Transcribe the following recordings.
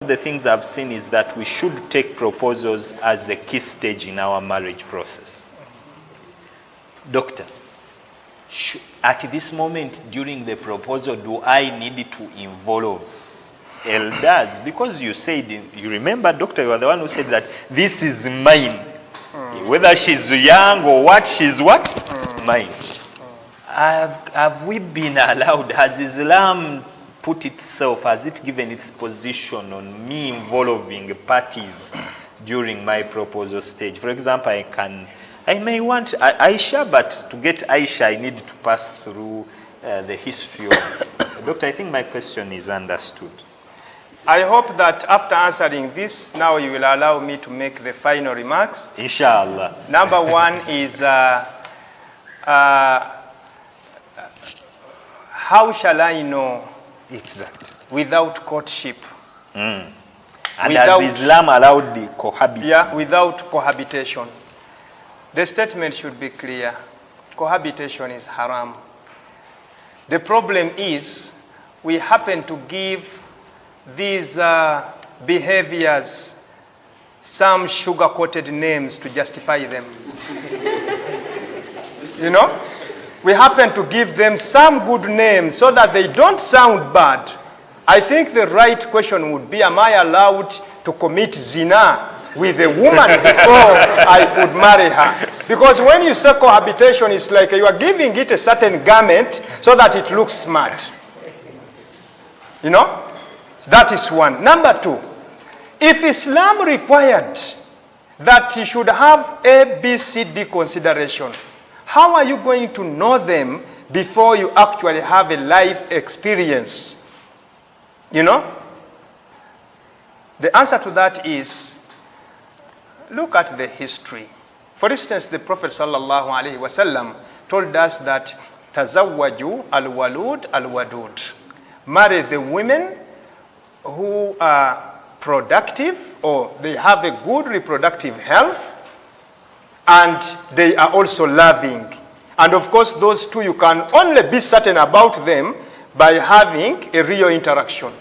The things I've seen is that we should take proposals as a key stage in our marriage process. Doctor, at this moment during the proposal, do I need to involve elders? Because you said, you remember, doctor, you are the one who said that this is mine. Whether she's young or what, she's what? Mine. Have we been allowed, has Islam put itself, has it given its position on me involving parties during my proposal stage? For example, I may want Aisha, but to get Aisha, I need to pass through the history of... Doctor, I think my question is understood. I hope that after answering this, now you will allow me to make the final remarks. Inshallah. Number one is, how shall I know Exactly. without courtship? And Without- has Islam allowed the cohabitation? Yeah, without cohabitation. The statement should be clear. Cohabitation is haram. The problem is we happen to give these behaviors some sugar-coated names to justify them. You know? We happen to give them some good names so that they don't sound bad. I think the right question would be, am I allowed to commit zina with a woman before I could marry her? Because when you say cohabitation, it's like you are giving it a certain garment so that it looks smart. You know? That is one. Number two, if Islam required that you should have A, B, C, D consideration, how are you going to know them before you actually have a life experience? You know? The answer to that is, look at the history. For instance, the Prophet ﷺ told us that tazawwaju al-walud al-wadud. Marry the women who are productive or they have a good reproductive health and they are also loving. And of course, those two, you can only be certain about them by having a real interaction.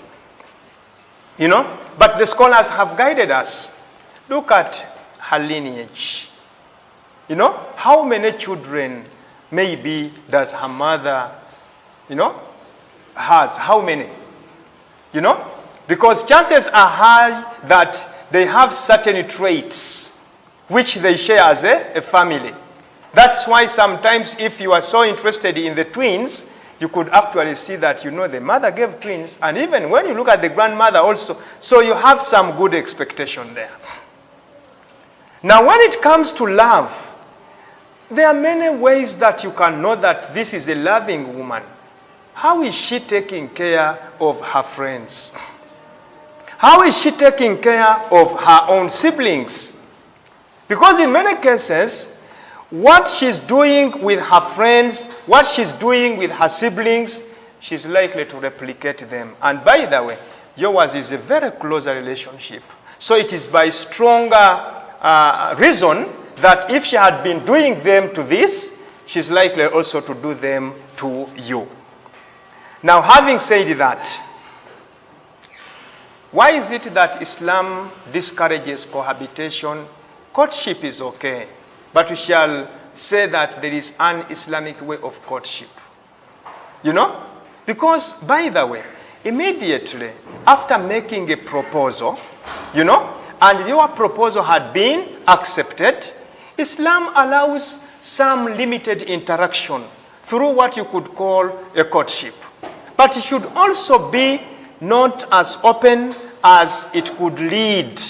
You know? But the scholars have guided us. Look at her lineage. You know? How many children maybe does her mother, you know, has? How many? You know? Because chances are high that they have certain traits which they share as a family. That's why sometimes if you are so interested in the twins, you could actually see that, you know, the mother gave twins, and even when you look at the grandmother also, so you have some good expectation there. Now when it comes to love, there are many ways that you can know that this is a loving woman. How is she taking care of her friends? How is she taking care of her own siblings? Because in many cases, what she's doing with her friends, what she's doing with her siblings, she's likely to replicate them. And by the way, yours is a very close relationship. So it is by stronger reason that if she had been doing them to this, she's likely also to do them to you. Now, having said that, why is it that Islam discourages cohabitation? Courtship is okay, but we shall say that there is an Islamic way of courtship. You know? Because, by the way, immediately after making a proposal, you know, and your proposal had been accepted, Islam allows some limited interaction through what you could call a courtship. But it should also be not as open as it could lead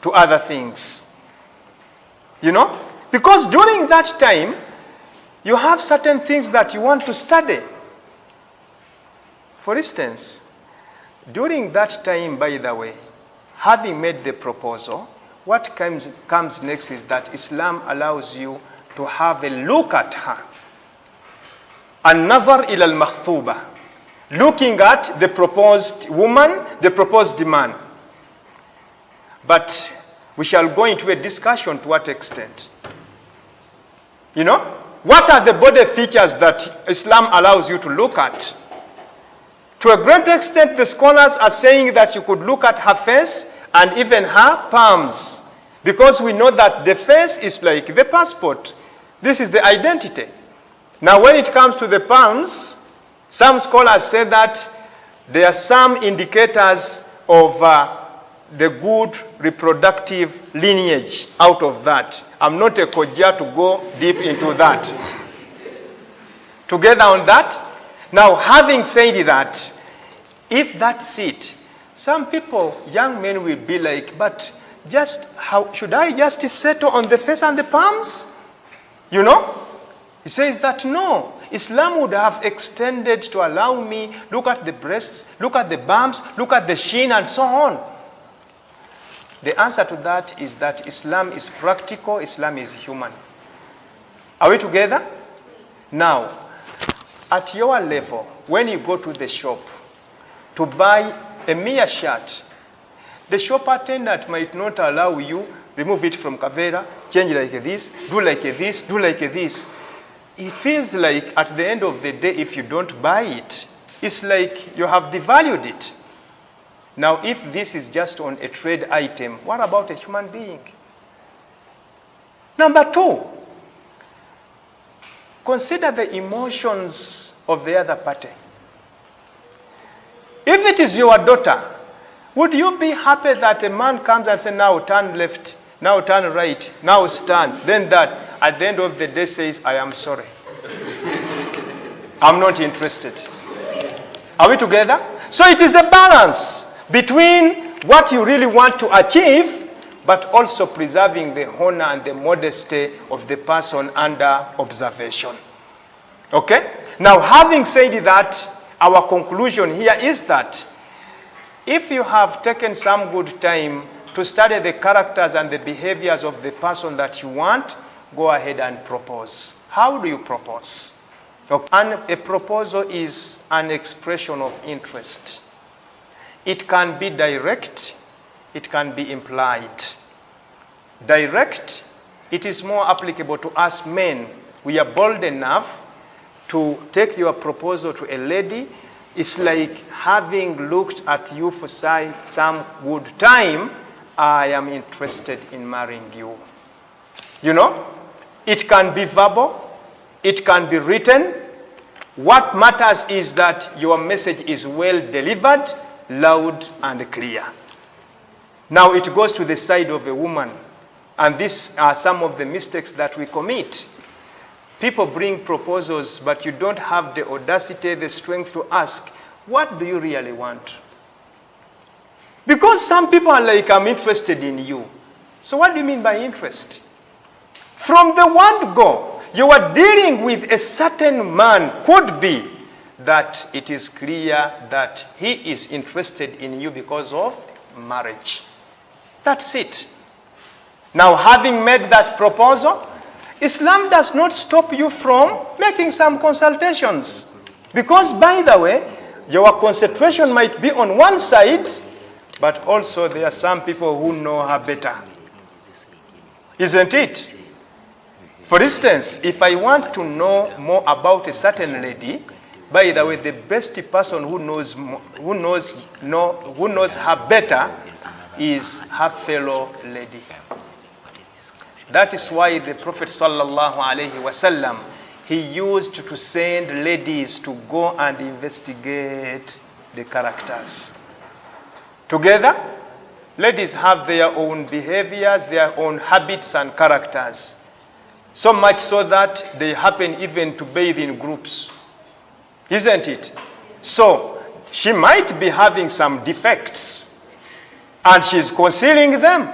to other things. You know? Because during that time, you have certain things that you want to study. For instance, during that time, by the way, having made the proposal, what comes next is that Islam allows you to have a look at her. An-nazar ila al-makhtuba. Looking at the proposed woman, the proposed man. But we shall go into a discussion to what extent. You know? What are the body features that Islam allows you to look at? To a great extent, the scholars are saying that you could look at her face and even her palms, because we know that the face is like the passport. This is the identity. Now, when it comes to the palms, some scholars say that there are some indicators of the good reproductive lineage out of that. I'm not a koja to go deep into that. Together on that? Now, having said that, if that's it, some people, young men will be like, but just how should I just settle on the face and the palms? You know? He says that no, Islam would have extended to allow me, look at the breasts, look at the bumps, look at the shin and so on. The answer to that is that Islam is practical, Islam is human. Are we together? Now, at your level, when you go to the shop to buy a mere shirt, the shop attendant might not allow you, remove it from Kavera, change like this, do like this, do like this. It feels like at the end of the day, if you don't buy it, it's like you have devalued it. Now, if this is just on a trade item, what about a human being? Number two, consider the emotions of the other party. If it is your daughter, would you be happy that a man comes and says, now turn left, now turn right, now stand, then that, at the end of the day says, I am sorry. I'm not interested. Are we together? So it is a balance between what you really want to achieve, but also preserving the honor and the modesty of the person under observation. Okay? Now, having said that, our conclusion here is that if you have taken some good time to study the characters and the behaviors of the person that you want, go ahead and propose. How do you propose? Okay. And a proposal is an expression of interest. It can be direct, it can be implied. Direct, it is more applicable to us men. We are bold enough to take your proposal to a lady. It's like having looked at you for some good time, I am interested in marrying you. You know, it can be verbal, it can be written. What matters is that your message is well delivered, loud and clear. Now it goes to the side of a woman, and these are some of the mistakes that we commit. People bring proposals, but you don't have the audacity, the strength to ask, what do you really want? Because some people are like, I'm interested in you. So what do you mean by interest? From the word go, you are dealing with a certain man, could be that it is clear that he is interested in you because of marriage. That's it. Now, having made that proposal, Islam does not stop you from making some consultations. Because, by the way, your concentration might be on one side, but also there are some people who know her better. Isn't it? For instance, if I want to know more about a certain lady, by the way, the best person who knows her better is her fellow lady. That is why the Prophet sallallahu alaihi wasallam, he used to send ladies to go and investigate the characters. Together, ladies have their own behaviors, their own habits and characters. So much so that they happen even to bathe in groups. Isn't it? So, she might be having some defects, and she's concealing them.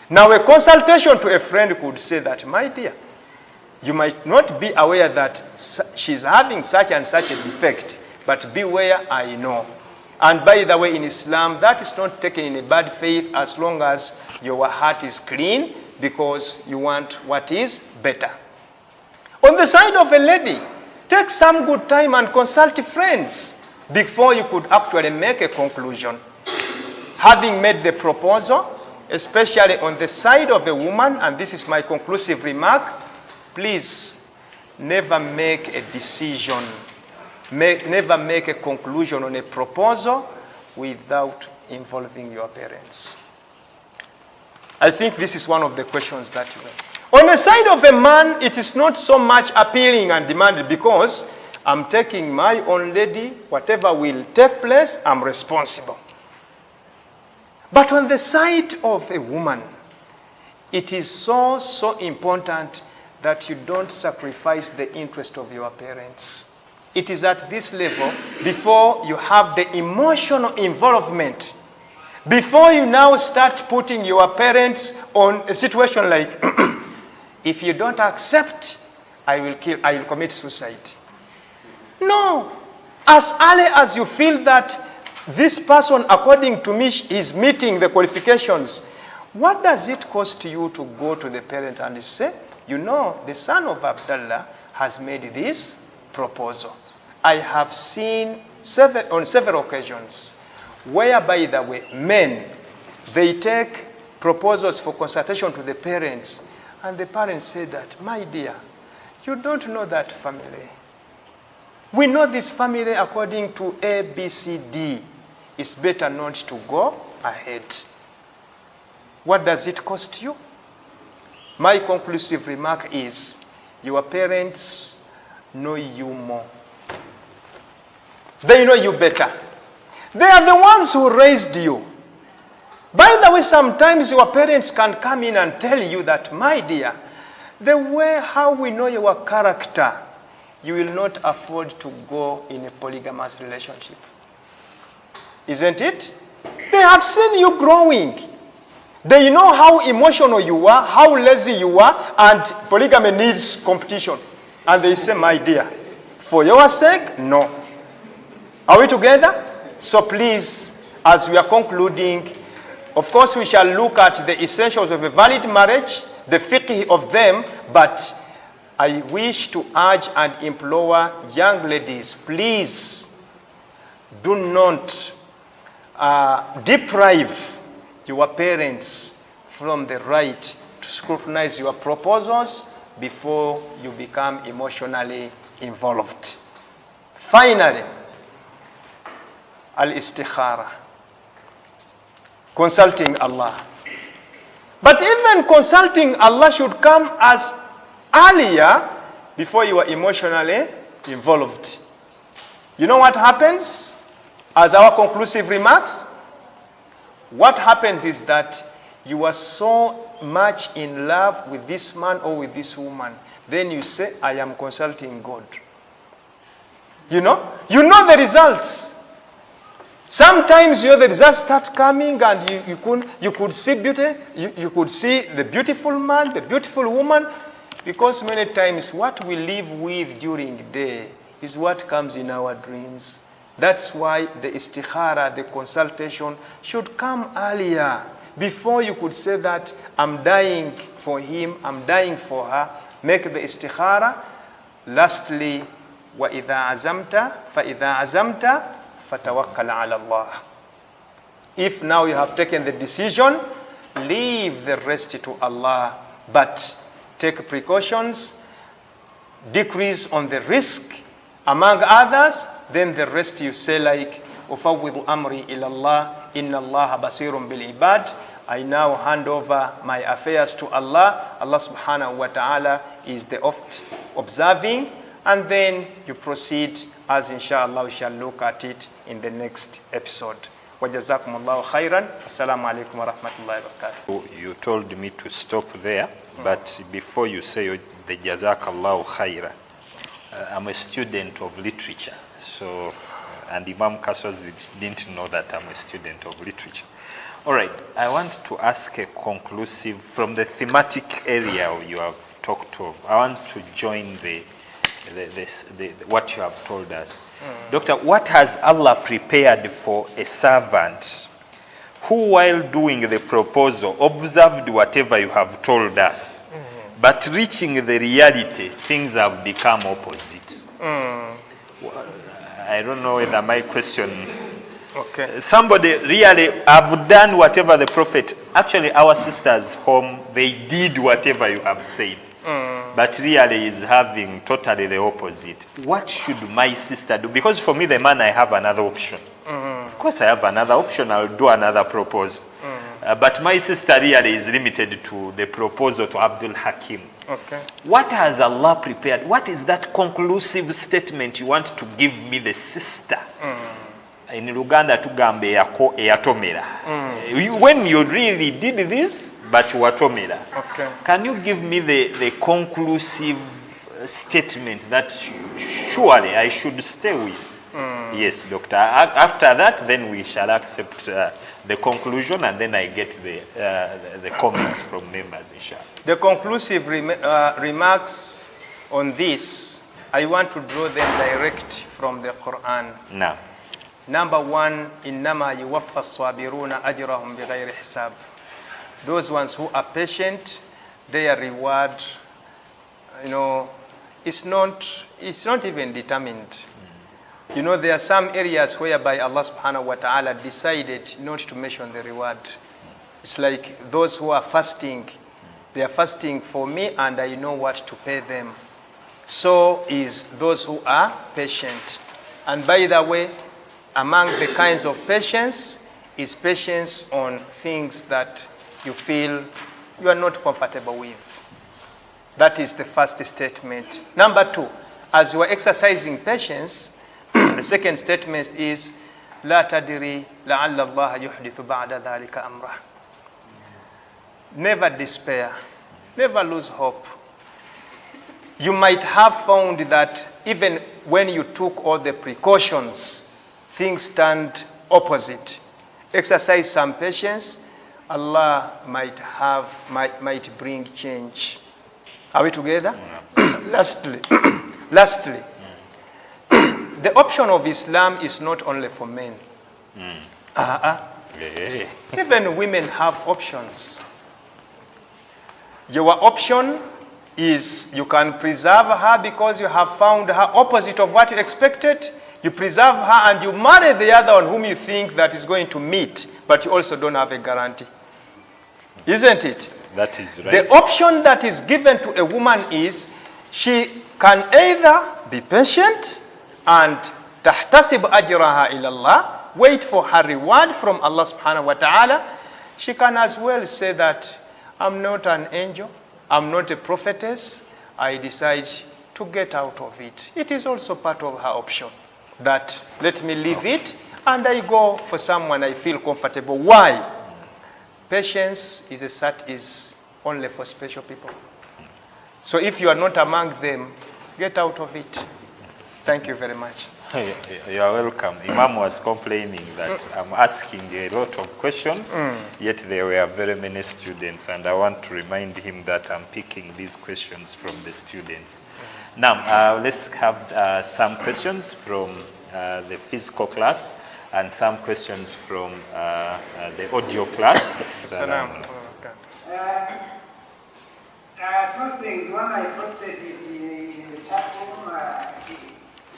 Now, a consultation to a friend could say that, my dear, you might not be aware that she's having such and such a defect, but beware, I know. And by the way, in Islam, that is not taken in a bad faith as long as your heart is clean, because you want what is better. On the side of a lady, take some good time and consult friends before you could actually make a conclusion. Having made the proposal, especially on the side of a woman, and this is my conclusive remark, please never make a decision never make a conclusion on a proposal without involving your parents. I think this is one of the questions that you have. On the side of a man, it is not so much appealing and demanded because I'm taking my own lady, whatever will take place, I'm responsible. But on the side of a woman, it is so important that you don't sacrifice the interest of your parents. It is at this level, before you have the emotional involvement, before you now start putting your parents on a situation like, if you don't accept, I will commit suicide. No. As early as you feel that this person, according to me, is meeting the qualifications, what does it cost you to go to the parent and say, you know, the son of Abdullah has made this proposal. I have seen on several occasions where, by the way, men, they take proposals for consultation to the parents, and the parents say that, my dear, you don't know that family. We know this family according to A, B, C, D. It's better not to go ahead. What does it cost you? My conclusive remark is, your parents know you more. They know you better. They are the ones who raised you. By the way, sometimes your parents can come in and tell you that, my dear, the way how we know your character, you will not afford to go in a polygamous relationship. Isn't it? They have seen you growing. They know how emotional you are, how lazy you are, and polygamy needs competition. And they say, my dear, for your sake, no. Are we together? So please, as we are concluding, of course we shall look at the essentials of a valid marriage, the fiqh of them, but I wish to urge and implore young ladies, please do not deprive your parents from the right to scrutinize your proposals before you become emotionally involved. Finally, al-istikhara, consulting Allah. But even consulting Allah should come as earlier before you are emotionally involved. You know what happens? As our conclusive remarks, what happens is that you are so much in love with this man or with this woman. Then you say, I am consulting God. You know the results. Sometimes the results start coming and you could see beauty, you could see the beautiful man, the beautiful woman, because many times what we live with during the day is what comes in our dreams. That's why the istikhara, the consultation, should come earlier, before you could say that I'm dying for him, I'm dying for her. Make the istikhara. Lastly, وَإِذَا عَزَمْتَ فَإِذَا عَزَمْتَ فَتَوَكَّلْ عَلَى اللَّهِ. If now you have taken the decision, leave the rest to Allah, but take precautions, decrease on the risk, among others. Then the rest you say like, أُفَوِّضُ أَمْرِي إِلَى اللَّهِ إِنَّ اللَّهَ بَصِيرٌ بِالْعِبَادِ. I now hand over my affairs to Allah. Allah subhanahu wa ta'ala is the oft observing. And then you proceed, as inshallah we shall look at it in the next episode. وَجَزَاكُمُ اللَّهُ خَيْرًا. Assalamu alaikum wa rahmatullahi wa barakatuh. You told me to stop there, but before you say the Jazakallahu khairan, I'm a student of literature, so, and Imam Kaswazi didn't know that I'm a student of literature. All right, I want to ask a conclusive, from the thematic area you have talked of, I want to join what you have told us. Doctor, what has Allah prepared for a servant who, while doing the proposal, observed whatever you have told us, but reaching the reality, things have become opposite? I don't know whether my question... Okay. Somebody really have done whatever the Prophet... Actually, our sisters' home, they did whatever you have said. but really is having totally the opposite. What should my sister do? Because for me, the man, I have another option. Of course, I have another option. I'll do another proposal. But my sister really is limited to the proposal to Abdul Hakim. Okay. What has Allah prepared? What is that conclusive statement you want to give me, the sister? In Luganda, tugambe yako eyatomera. When you really did this, but watomera. Okay. Can you give me the conclusive statement that surely I should stay with? Yes, doctor. After that, then we shall accept the conclusion, and then I get the comments from members, inshallah. The conclusive remarks on this, I want to draw them direct from the Quran. Now. Number one, إِنَّمَا يُوَفَّى الصَّابِرُونَ أَجْرَهُمْ بِغَيْرِ حِسَابٍ. Those ones who are patient, their reward, it's not even determined. There are some areas whereby Allah subhanahu wa ta'ala decided not to mention the reward. It's like those who are fasting, they are fasting for me and I know what to pay them. So is those who are patient. And by the way, among the kinds of patience is patience on things that you feel you are not comfortable with. That is the first statement. Number two, as you are exercising patience, the second statement is لا تدري لعل الله يحدث بعد ذلك أمره. Never despair, never lose hope. You might have found that even when you took all the precautions, things turned opposite. Exercise some patience, Allah might bring change. Are we together? Lastly, the option of Islam is not only for men. Even women have options. Your option is you can preserve her because you have found her opposite of what you expected. You preserve her and you marry the other on whom you think that is going to meet, but you also don't have a guarantee. Isn't it? That is right. The option that is given to a woman is she can either be patient and tahtasib ajraha ilallah, wait for her reward from Allah subhanahu wa ta'ala. She can as well say that I'm not an angel, I'm not a prophetess, I decide to get out of it. It is also part of her option. That let me leave it and I go for someone I feel comfortable. Why? Patience is only for special people. So if you are not among them, get out of it. Thank you very much. You are welcome. Imam was complaining that I'm asking a lot of questions, yet there were very many students, and I want to remind him that I'm picking these questions from the students. Now, let's have some questions from the physical class and some questions from the audio class. Two things. One, I posted it in the chat room.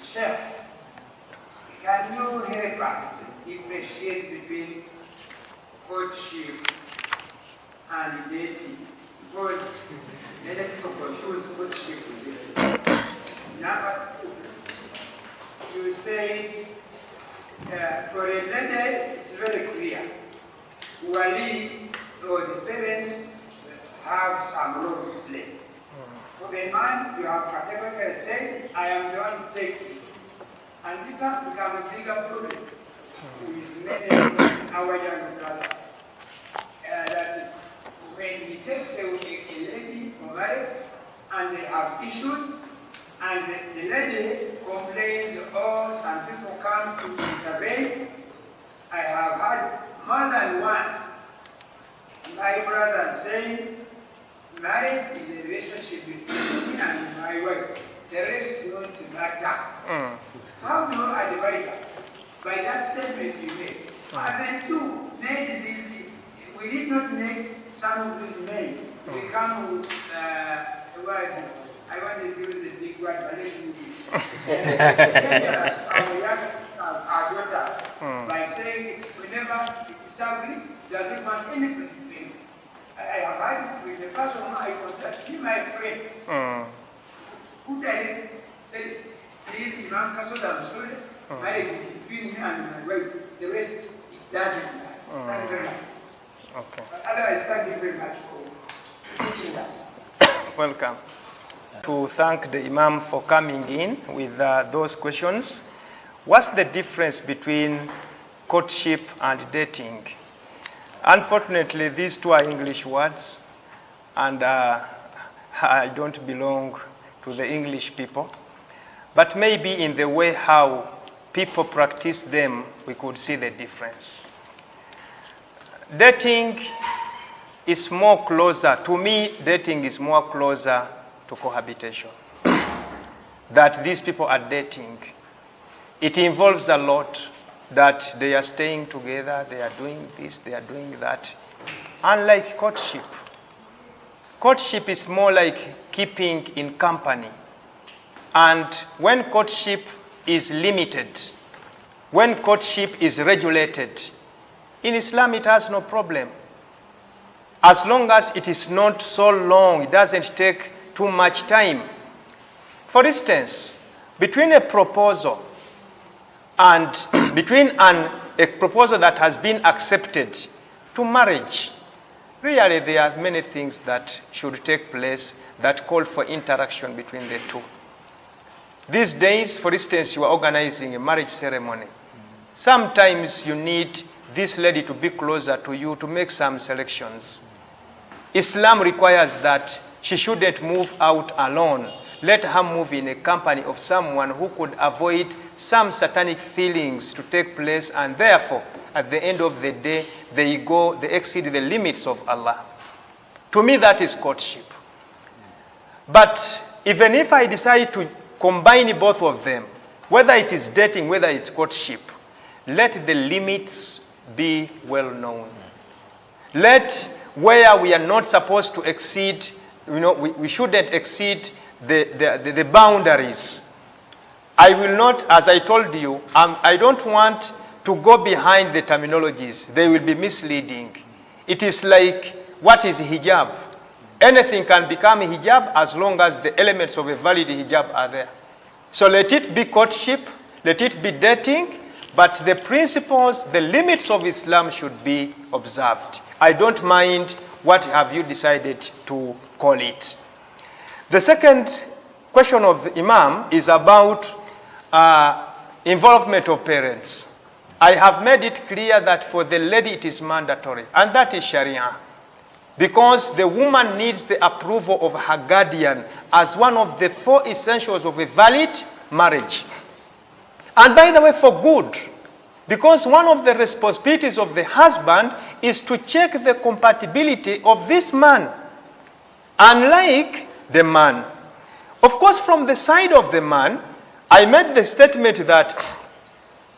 Chef, can you help us differentiate between courtship and dating? Because many people choose courtship with dating. Number two, you say for a lady, it's very clear. Wali or the parents have some role to play. For the man, you have categorically said, I am the one to take it. And this has become a bigger problem with many our young brother. That when he takes a lady for marriage and they have issues, and the lady complains, oh, some people come to intervene. I have had more than once my brother saying, marriage is a relationship between me and my wife. The rest don't matter. How do you advise her? By that statement you made. And then two, made this, we did not make some of these men become with I want to use a big word, but let me our daughters by saying whenever disagree, does not want anything to do. I have had with a person whom I consider to be my friend, who directs, say, please, Imam Kasod, I'm sorry, marriage is between me and my wife. The rest, it doesn't matter. Thank you very much. Okay. But otherwise, thank you very much for teaching us. Welcome. To thank the Imam for coming in with those questions. What's the difference between courtship and dating? Unfortunately, these two are English words, and I don't belong to the English people. But maybe in the way how people practice them, we could see the difference. Dating is more closer, to me, dating is more closer to cohabitation. That these people are dating. It involves a lot, that they are staying together, they are doing this, they are doing that. Unlike courtship. Courtship is more like keeping in company. And when courtship is limited, when courtship is regulated, in Islam it has no problem. As long as it is not so long, it doesn't take too much time. For instance, between a proposal and between a proposal that has been accepted to marriage, really there are many things that should take place that call for interaction between the two. These days, for instance, you are organizing a marriage ceremony. Sometimes you need this lady to be closer to you to make some selections. Islam requires that she shouldn't move out alone. Let her move in a company of someone who could avoid some satanic feelings to take place, and therefore, at the end of the day, they exceed the limits of Allah. To me, that is courtship. But even if I decide to combine both of them, whether it is dating, whether it's courtship, let the limits be well known. Let where we are not supposed to exceed, we shouldn't exceed the boundaries. I will not, as I told you, I don't want to go behind the terminologies. They will be misleading. It is like, what is hijab? Anything can become hijab as long as the elements of a valid hijab are there. So let it be courtship, let it be dating, but the principles, the limits of Islam should be observed. I don't mind what have you decided to call it. The second question of the Imam is about involvement of parents. I have made it clear that for the lady it is mandatory, and that is Sharia. Because the woman needs the approval of her guardian as one of the 4 essentials of a valid marriage. And by the way, for good. Because one of the responsibilities of the husband is to check the compatibility of this man, unlike the man. Of course, from the side of the man, I made the statement that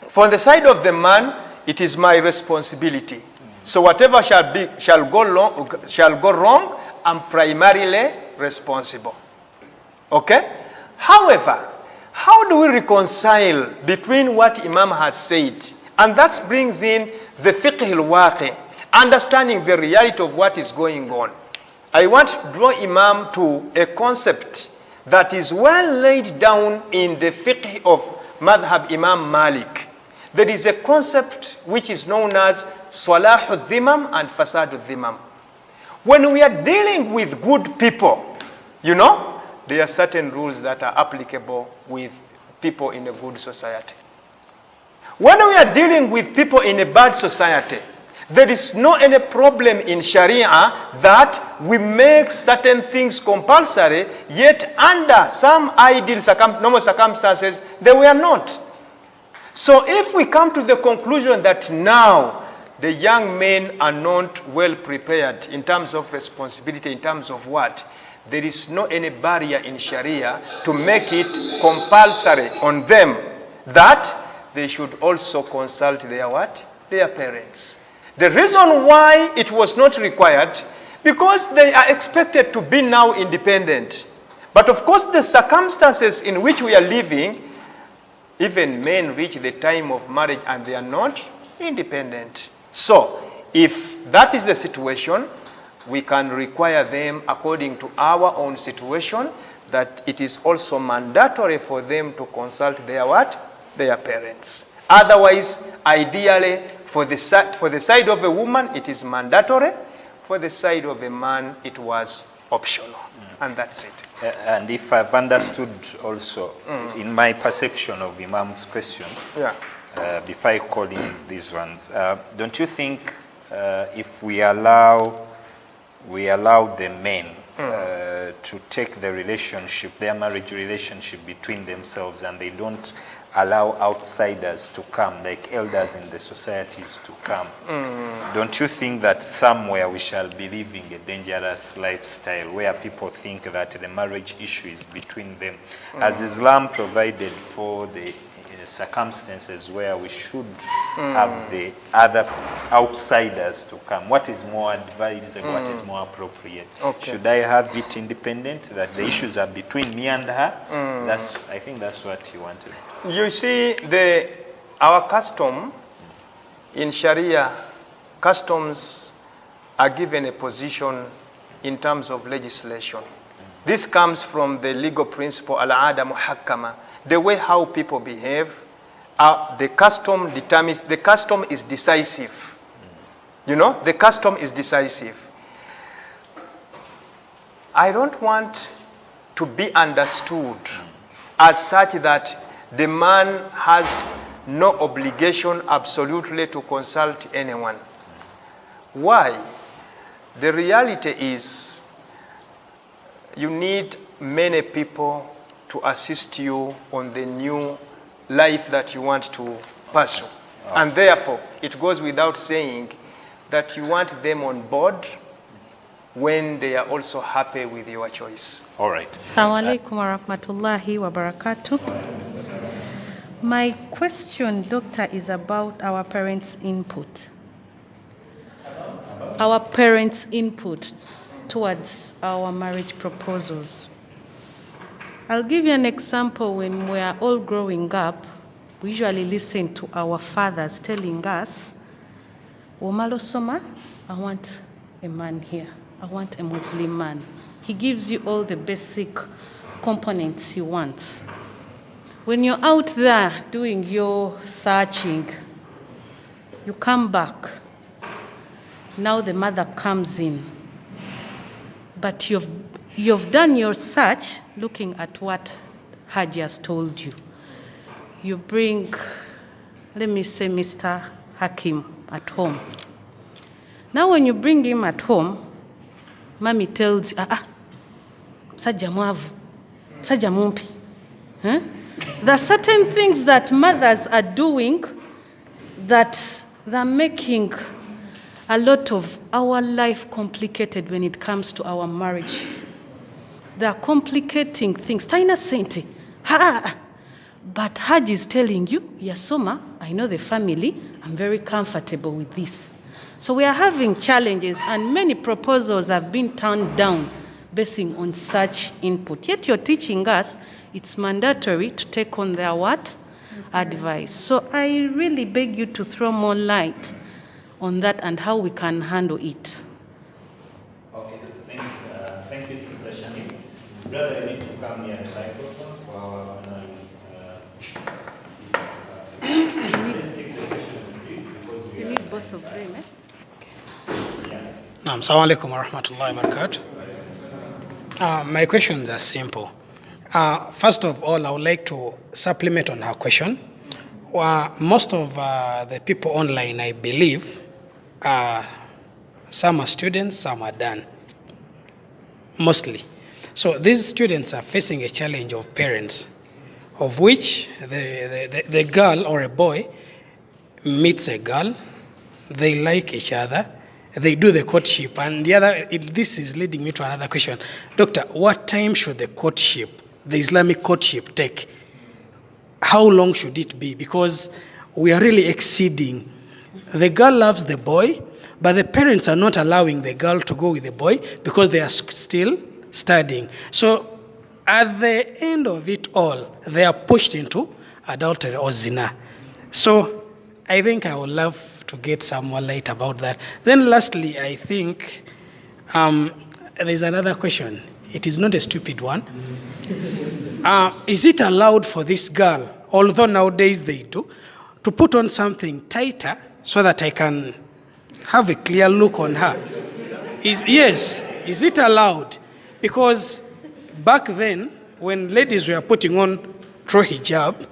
from the side of the man, it is my responsibility. So whatever shall go wrong, I'm primarily responsible. Okay? However, how do we reconcile between what Imam has said, and that brings in the fiqh al-waqi, understanding the reality of what is going on. I want to draw Imam to a concept that is well laid down in the fiqh of Madhab Imam Malik. There is a concept which is known as Salahu dhimam and Fasadu dhimam. When we are dealing with good people, there are certain rules that are applicable with people in a good society. When we are dealing with people in a bad society, there is no any problem in Sharia that we make certain things compulsory, yet under some ideal normal circumstances, they were not. So if we come to the conclusion that now the young men are not well prepared in terms of responsibility, in terms of what, there is no any barrier in Sharia to make it compulsory on them that they should also consult their what? Their parents. The reason why it was not required, because they are expected to be now independent. But of course the circumstances in which we are living, even men reach the time of marriage and they are not independent. So if that is the situation, we can require them according to our own situation, that it is also mandatory for them to consult their what? Their parents. Otherwise, ideally, for the side of a woman, it is mandatory. For the side of a man, it was optional. And that's it. And if I've understood also, in my perception of Imam's question, before I call in these ones, don't you think if we allow the men to take the relationship, their marriage relationship between themselves, and they don't allow outsiders to come, like elders in the societies to come, don't you think that somewhere we shall be living a dangerous lifestyle where people think that the marriage issue is between them? Has Islam provided for the circumstances where we should have the other outsiders to come? What is more advisable? What is more appropriate? Okay. Should I have it independent, that the issues are between me and her? I think that's what he wanted. You see, our custom in Sharia, customs are given a position in terms of legislation. This comes from the legal principle, al-ada muhakkama. The way how people behave, the custom is decisive. You know, the custom is decisive. I don't want to be understood as such that the man has no obligation absolutely to consult anyone. Why? The reality is you need many people to assist you on the new life that you want to pursue. And therefore, it goes without saying that you want them on board when they are also happy with your choice. All right. Assalamu alaikum wa rahmatullahi wa barakatuh. My question, Doctor, is about our parents' input. Our parents' input towards our marriage proposals. I'll give you an example. When we are all growing up, we usually listen to our fathers telling us, Omalo Soma, I want a man here. I want a Muslim man. He gives you all the basic components he wants. When you're out there doing your searching, you come back. Now the mother comes in. But you've done your search looking at what Haji has told you. You bring, let me say, Mr. Hakim at home. Now when you bring him at home, Mommy tells you, Saja mwavu, Saja mumpi. There are certain things that mothers are doing that they're making a lot of our life complicated when it comes to our marriage. They are complicating things. Taina sente. But Haji is telling you, Yasoma, I know the family, I'm very comfortable with this. So we are having challenges, and many proposals have been turned down basing on such input. Yet you're teaching us it's mandatory to take on their what? Advice. So I really beg you to throw more light on that and how we can handle it. Okay, thank you, Sister Shani. Brother, you need to come near the microphone for our let's take the questions because we need both of them, eh? Assalamu alaikum wa rahmatullahi wa barakatuh. My questions are simple. First of all, I would like to supplement on her question. Most of the people online, I believe, some are students, some are done, mostly. So these students are facing a challenge of parents, of which the girl or a boy meets a girl, they like each other, they do the courtship, and this is leading me to another question. Doctor, what time should the Islamic courtship take? How long should it be? Because we are really exceeding. The girl loves the boy, but the parents are not allowing the girl to go with the boy because they are still studying. So at the end of it all, they are pushed into adultery or zina. So I think I would love to get some more light about that. Then lastly, I think There's another question. It is not a stupid one. Is it allowed for this girl, although nowadays they do, to put on something tighter so that I can have a clear look on her? Yes, is it allowed? Because back then, when ladies were putting on through hijab,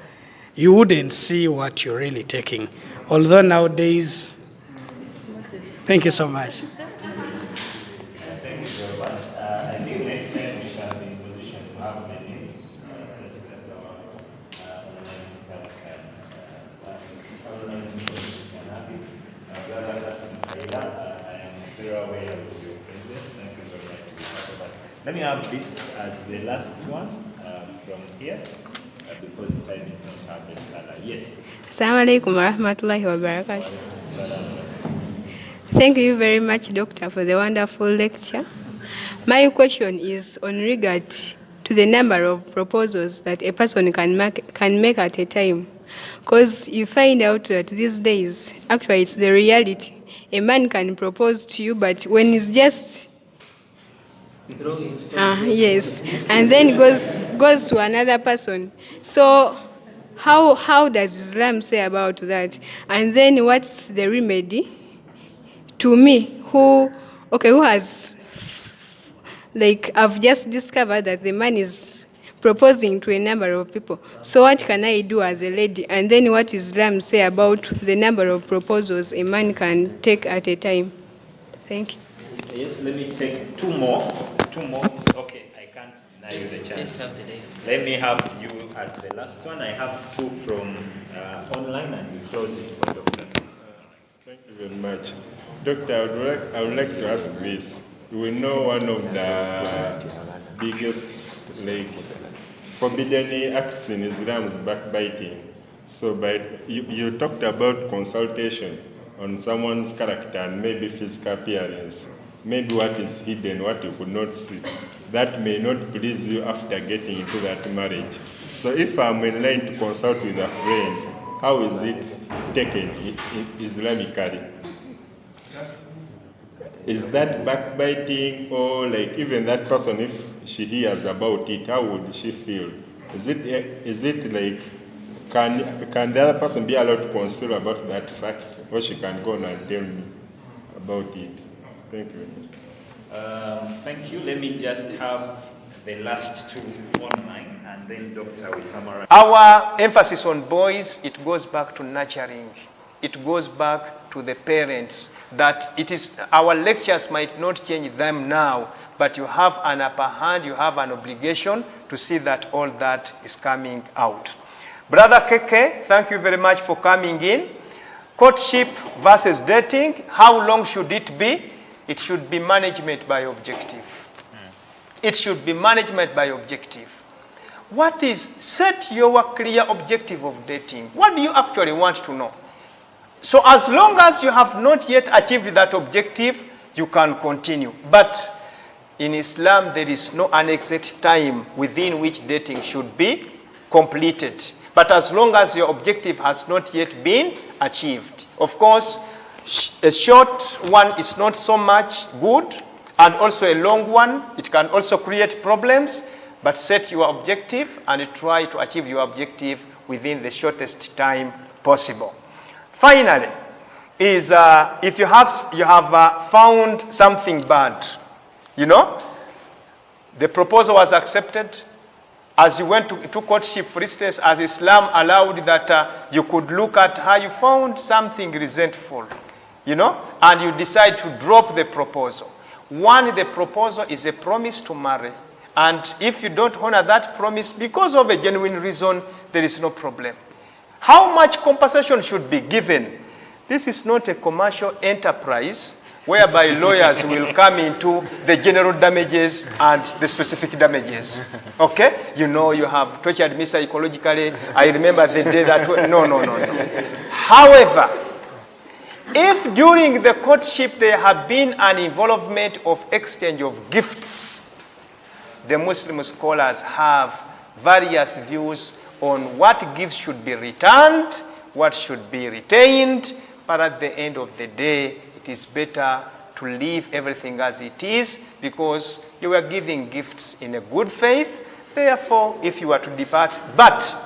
you wouldn't see what you're really taking. Although nowadays, thank you so much. Thank you very much. I think next time we shall be in position to have meetings such that our online staff can have it. Brother Hassan Kaila, I am very aware of your presence. Thank you very much to be part of us. Let me have this as the last one from here, because time is not our best color. Yes. Assalamu alaikum wa rahmatullahi wa barakatuh. Thank you very much, Doctor, for the wonderful lecture. My question is on regard to the number of proposals that a person can make at a time. Because you find out that these days, actually it's the reality. A man can propose to you, but when it's just yes, and then goes to another person. So how does Islam say about that? And then what's the remedy to me who has, like, I've just discovered that the man is proposing to a number of people. So what can I do as a lady? And then what Islam say about the number of proposals a man can take at a time? Thank you. Yes, let me take two more. Okay, I can't deny you the chance. Let me have you as the last one. I have two from online, and we close it for Dr. Thank you very much. Doctor, I would like to ask this. We know one of the biggest, forbidden acts in Islam is backbiting. So you talked about consultation on someone's character and maybe physical appearance. Maybe what is hidden, what you could not see, that may not please you after getting into that marriage. So if I'm in line to consult with a friend, how is it taken Islamically? Is that backbiting, or even that person, if she hears about it, how would she feel? Is it like, can the other person be allowed to consider about that fact, or she can go on and tell me about it? Thank you. Thank you. Let me just have the last two online, and then Doctor will summarize. Our emphasis on boys, it goes back to nurturing. It goes back to the parents, that it is, our lectures might not change them now, but you have an upper hand, you have an obligation to see that all that is coming out. Brother Keke, thank you very much for coming in. Courtship versus dating, how long should it be? It should be management by objective. It should be management by objective. What is, set your clear objective of dating. What do you actually want to know? So as long as you have not yet achieved that objective, you can continue. But in Islam, there is no an exact time within which dating should be completed. But as long as your objective has not yet been achieved. Of course, a short one is not so much good, and also a long one, it can also create problems, but set your objective and try to achieve your objective within the shortest time possible. Finally, is if you have found something bad, the proposal was accepted. As you went to courtship, for instance, as Islam allowed that you could look at how you found something resentful, and you decide to drop the proposal. One, the proposal is a promise to marry. And if you don't honor that promise because of a genuine reason, there is no problem. How much compensation should be given? This is not a commercial enterprise whereby lawyers will come into the general damages and the specific damages. Okay? You have tortured me psychologically. I remember the day that... No. However, if during the courtship there have been an involvement of exchange of gifts, the Muslim scholars have various views on what gifts should be returned, what should be retained, but at the end of the day, it is better to leave everything as it is, because you were giving gifts in a good faith. Therefore, if you are to depart, but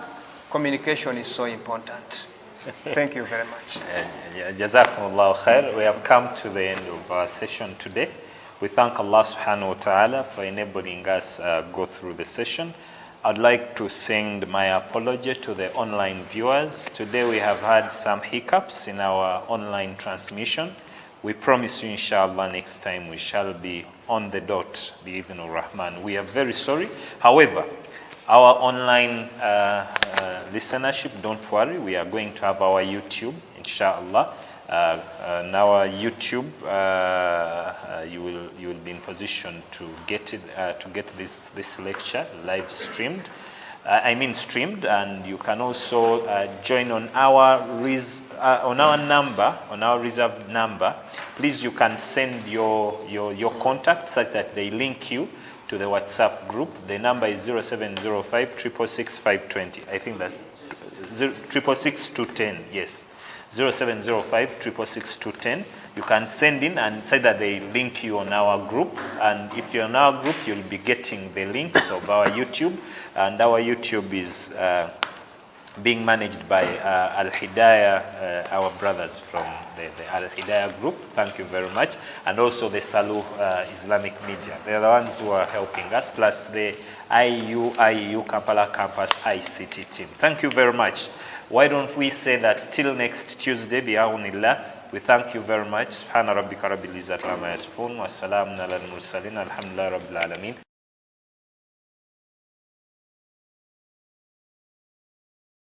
communication is so important. Thank you very much. Jazakumullahu khair. We have come to the end of our session today. We thank Allah subhanahu wa ta'ala for enabling us go through the session. I'd like to send my apology to the online viewers. Today we have had some hiccups in our online transmission. We promise you, inshallah, next time we shall be on the dot, bi'idhnur Rahman. We are very sorry. However, our online listenership, don't worry, we are going to have our YouTube, inshallah. On our YouTube, you will be in position to get this lecture live streamed. Streamed, and you can also join on our reserved number. Please, you can send your contact such that they link you to the WhatsApp group. The number is 0705 666 520. I think that's 666 210. Yes. 0705 666 210. You can send in and say that they link you on our group. And if you're on our group, you'll be getting the links of our YouTube. And our YouTube is being managed by Al-Hidayah, our brothers from the Al-Hidayah group. Thank you very much. And also the Saluh Islamic Media. They're the ones who are helping us, plus the IU Kampala Campus ICT team. Thank you very much. Why don't we say that till next Tuesday, bi'awnillah. We thank you very much. Subhana rabbika rabbil izzati amma yasifun wa salamun ala al-mursalin. Alhamdulillah rabbil alamin.